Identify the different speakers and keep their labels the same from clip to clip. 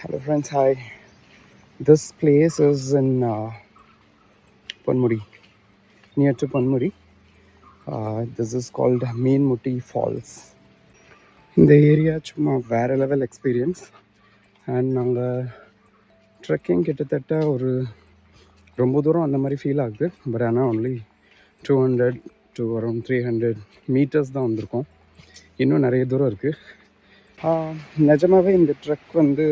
Speaker 1: Hello friends, hi. This place is in Panmudi, near to Panmudi. This is called Meenmutti Falls. இந்த area சும்மா வேறு level experience. And நாங்கள் trekking கிட்டத்தட்ட ஒரு ரொம்ப தூரம் அந்த மாதிரி ஃபீல் ஆகுது. பட் ஆனால் ஒன்லி 200 to அரௌண்ட் 300 மீட்டர்ஸ் தான் வந்திருக்கோம். இன்னும் நிறைய தூரம் இருக்குது. நிஜமாகவே இந்த ட்ரெக் வந்து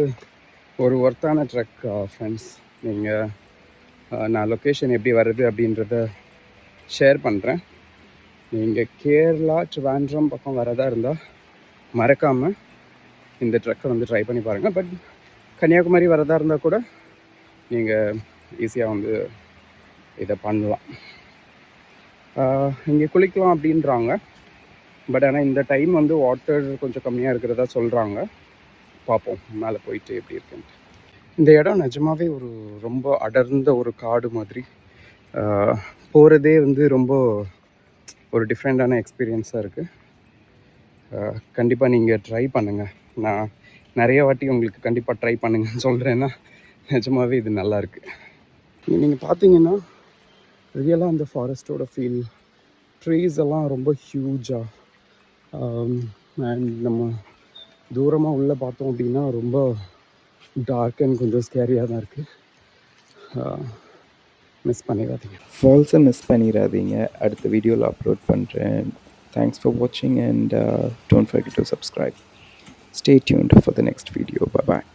Speaker 1: ஒரு ஒர்த்தான ட்ரெக் ஃப்ரெண்ட்ஸ். நீங்கள் நான் லொக்கேஷன் எப்படி வருது அப்படின்றத ஷேர் பண்ணுறேன். நீங்கள் கேரளா ட்ரிவாண்ட்ரம் பக்கம் வரதா இருந்தால் மறக்காமல் இந்த ட்ரெக்கை வந்து ட்ரை பண்ணி பாருங்கள். பட் கன்னியாகுமரி வரதா இருந்தால் கூட நீங்கள் ஈஸியாக வந்து இதை பண்ணலாம். இங்கே குளிக்கலாம் அப்படின்றாங்க. பட் ஆனால் இந்த டைம் வந்து வாட்டர் கொஞ்சம் கம்மியாக இருக்கிறதா சொல்கிறாங்க. பார்ப்போம் மேலே போயிட்டு எப்படி இருக்குன்ட்டு. இந்த இடம் நிஜமாகவே ஒரு ரொம்ப அடர்ந்த ஒரு காடு மாதிரி. போகிறதே வந்து ரொம்ப ஒரு டிஃப்ரெண்ட்டான எக்ஸ்பீரியன்ஸாக இருக்குது. கண்டிப்பாக நீங்கள் ட்ரை பண்ணுங்கள். நான் நிறைய வாட்டி உங்களுக்கு கண்டிப்பாக ட்ரை பண்ணுங்கன்னு சொல்கிறேன்னா நிஜமாகவே இது நல்லாயிருக்கு. நீங்கள் பார்த்தீங்கன்னா ரியலாக அந்த ஃபாரஸ்ட்டோட ஃபீல், ட்ரீஸ் எல்லாம் ரொம்ப ஹியூஜாக. அண்ட் நம்ம தூரமாக உள்ளே பார்த்தோம் அப்படின்னா ரொம்ப டார்க் அண்ட் கொஞ்சம் ஸ்கேரியாக தான் இருக்குது. மிஸ் பண்ணிடாதீங்க,
Speaker 2: ஃபால்ஸை மிஸ் பண்ணிடாதீங்க. அடுத்த வீடியோவில் அப்லோட் பண்ணுறேன். தேங்க்ஸ் ஃபார் வாட்சிங் and don't forget to subscribe. Stay tuned for the next video. Bye bye.